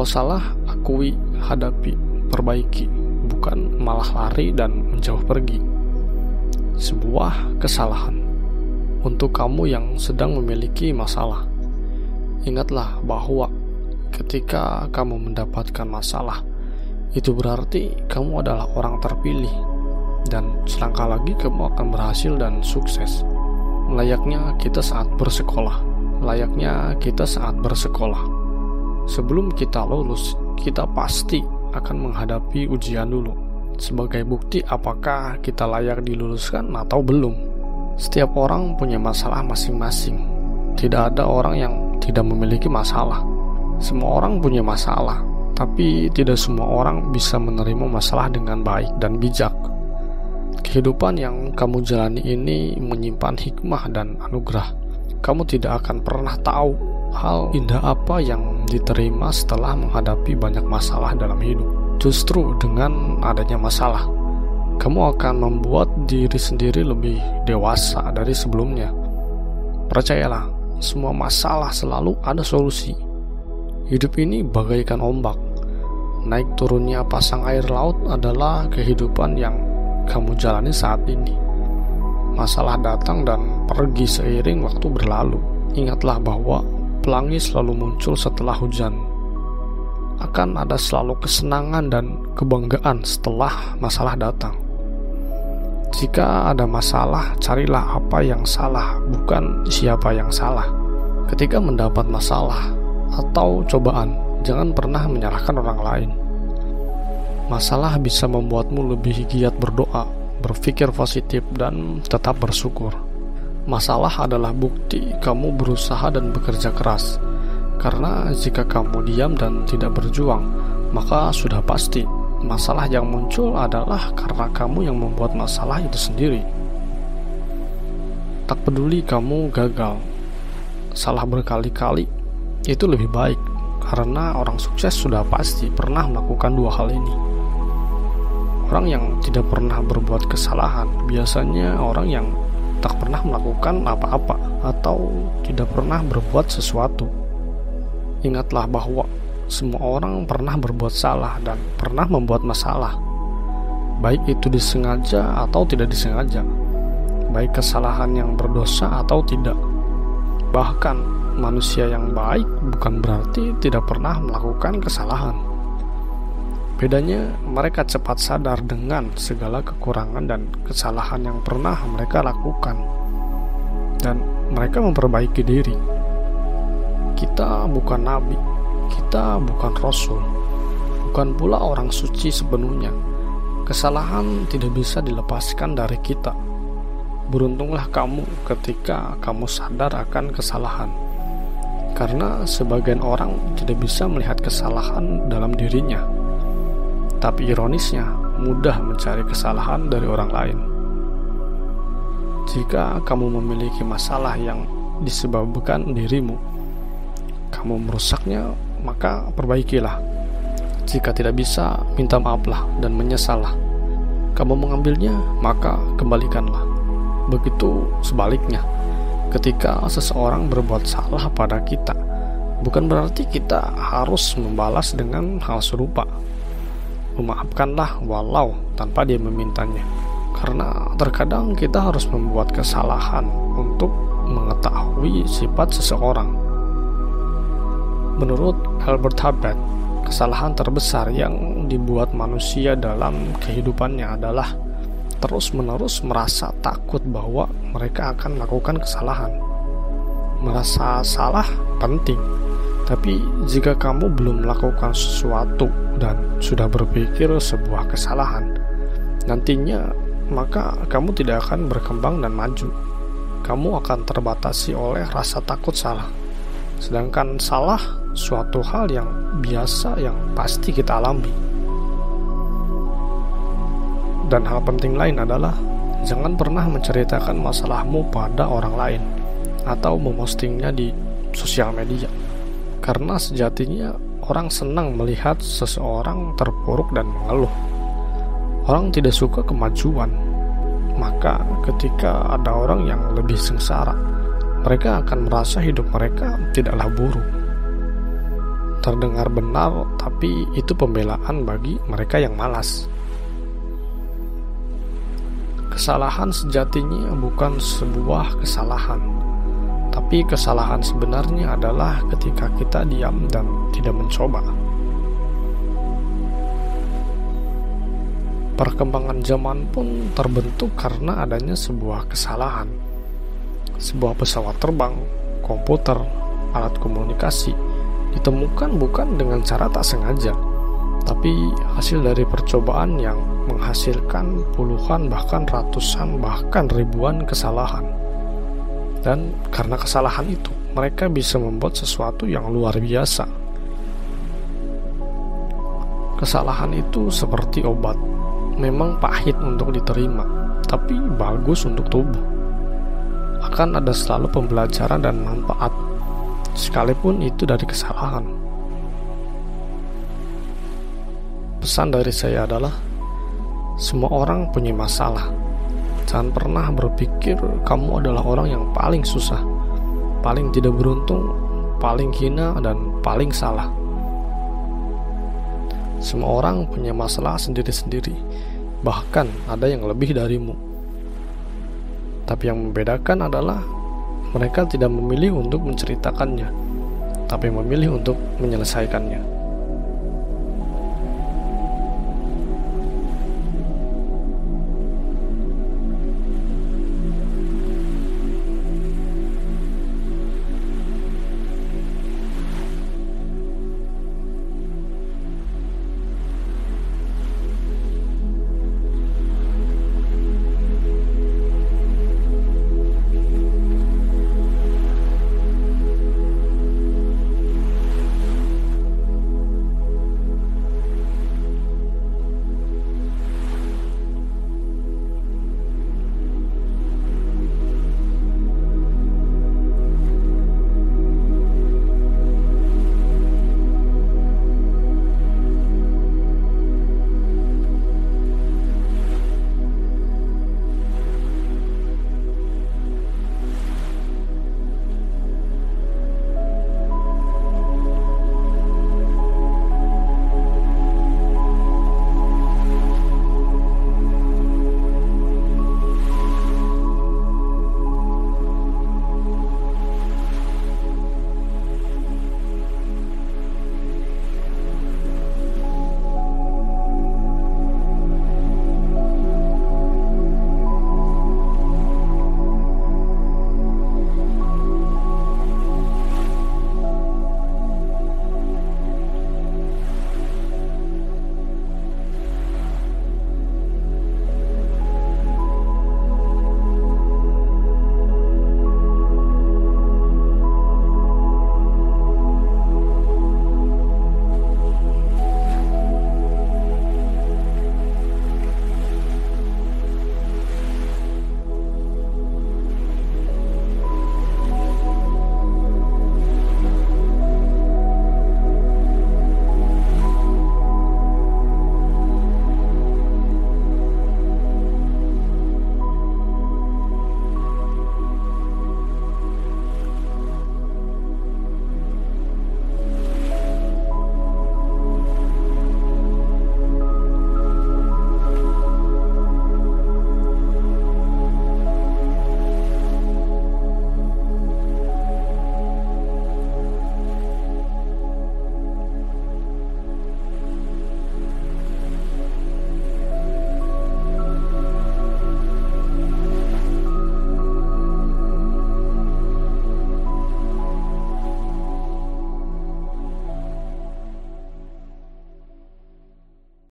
salah, akui, hadapi, perbaiki, bukan malah lari dan menjauh pergi. Sebuah kesalahan untuk kamu yang sedang memiliki masalah. Ingatlah bahwa ketika kamu mendapatkan masalah, itu berarti kamu adalah orang terpilih, dan selangkah lagi kamu akan berhasil dan sukses. Layaknya kita saat bersekolah. Sebelum kita lulus, kita pasti akan menghadapi ujian dulu, sebagai bukti apakah kita layak diluluskan atau belum. Setiap orang punya masalah masing-masing. Tidak ada orang yang tidak memiliki masalah. Semua orang punya masalah, tapi tidak semua orang bisa menerima masalah dengan baik dan bijak. Kehidupan yang kamu jalani ini menyimpan hikmah dan anugerah. Kamu tidak akan pernah tahu hal indah apa yang diterima setelah menghadapi banyak masalah dalam hidup. Justru dengan adanya masalah, kamu akan membuat diri sendiri lebih dewasa dari sebelumnya. Percayalah, semua masalah selalu ada solusi. Hidup ini bagaikan ombak. Naik turunnya pasang air laut adalah kehidupan yang kamu jalani saat ini. Masalah datang dan pergi seiring waktu berlalu. Ingatlah bahwa pelangi selalu muncul setelah hujan. Akan ada selalu kesenangan dan kebanggaan setelah masalah datang. Jika ada masalah, carilah apa yang salah, bukan siapa yang salah. Ketika mendapat masalah atau cobaan, jangan pernah menyalahkan orang lain. Masalah bisa membuatmu lebih giat berdoa, berpikir positif, dan tetap bersyukur. Masalah adalah bukti kamu berusaha dan bekerja keras. Karena jika kamu diam dan tidak berjuang, maka sudah pasti masalah yang muncul adalah karena kamu yang membuat masalah itu sendiri. Tak peduli kamu gagal, salah berkali-kali, itu lebih baik. Karena orang sukses sudah pasti pernah melakukan dua hal ini. Orang yang tidak pernah berbuat kesalahan biasanya orang yang tak pernah melakukan apa-apa atau tidak pernah berbuat sesuatu. Ingatlah bahwa semua orang pernah berbuat salah dan pernah membuat masalah. Baik itu disengaja atau tidak disengaja. Baik kesalahan yang berdosa atau tidak. Bahkan manusia yang baik bukan berarti tidak pernah melakukan kesalahan. Bedanya, mereka cepat sadar dengan segala kekurangan dan kesalahan yang pernah mereka lakukan, dan mereka memperbaiki diri. Kita bukan nabi, kita bukan rasul, bukan pula orang suci sepenuhnya. Kesalahan tidak bisa dilepaskan dari kita. Beruntunglah kamu ketika kamu sadar akan kesalahan, karena sebagian orang tidak bisa melihat kesalahan dalam dirinya. Tapi ironisnya, mudah mencari kesalahan dari orang lain. Jika kamu memiliki masalah yang disebabkan dirimu, kamu merusaknya, maka perbaikilah. Jika tidak bisa, minta maaflah dan menyesallah. Kamu mengambilnya, maka kembalikanlah. Begitu sebaliknya, ketika seseorang berbuat salah pada kita, bukan berarti kita harus membalas dengan hal serupa. Memaafkanlah walau tanpa dia memintanya. Karena terkadang kita harus membuat kesalahan untuk mengetahui sifat seseorang. Menurut Albert Hubbard, kesalahan terbesar yang dibuat manusia dalam kehidupannya adalah terus-menerus merasa takut bahwa mereka akan melakukan kesalahan. Merasa salah penting, tapi jika kamu belum melakukan sesuatu dan sudah berpikir sebuah kesalahan, nantinya maka kamu tidak akan berkembang dan maju. Kamu akan terbatasi oleh rasa takut salah. Sedangkan salah suatu hal yang biasa yang pasti kita alami. Dan hal penting lain adalah jangan pernah menceritakan masalahmu pada orang lain atau memostingnya di sosial media. Karena sejatinya orang senang melihat seseorang terpuruk dan mengeluh. Orang tidak suka kemajuan. Maka ketika ada orang yang lebih sengsara, mereka akan merasa hidup mereka tidaklah buruk. terdengar benar, tapi itu pembelaan bagi mereka yang malas. Kesalahan sejatinya bukan sebuah kesalahan, tapi kesalahan sebenarnya adalah ketika kita diam dan tidak mencoba. Perkembangan zaman pun terbentuk karena adanya sebuah kesalahan. Sebuah pesawat terbang, komputer, alat komunikasi ditemukan bukan dengan cara tak sengaja, tapi hasil dari percobaan yang menghasilkan puluhan, bahkan ratusan, bahkan ribuan kesalahan. Dan karena kesalahan itu, mereka bisa membuat sesuatu yang luar biasa. Kesalahan itu seperti obat. Memang pahit untuk diterima, tapi bagus untuk tubuh. Akan ada selalu pembelajaran dan manfaat, sekalipun itu dari kesalahan. Pesan dari saya adalah, semua orang punya masalah. Jangan pernah berpikir kamu adalah orang yang paling susah, paling tidak beruntung, paling hina, dan paling salah. Semua orang punya masalah sendiri-sendiri, bahkan ada yang lebih darimu. Tapi yang membedakan adalah mereka tidak memilih untuk menceritakannya, tapi memilih untuk menyelesaikannya.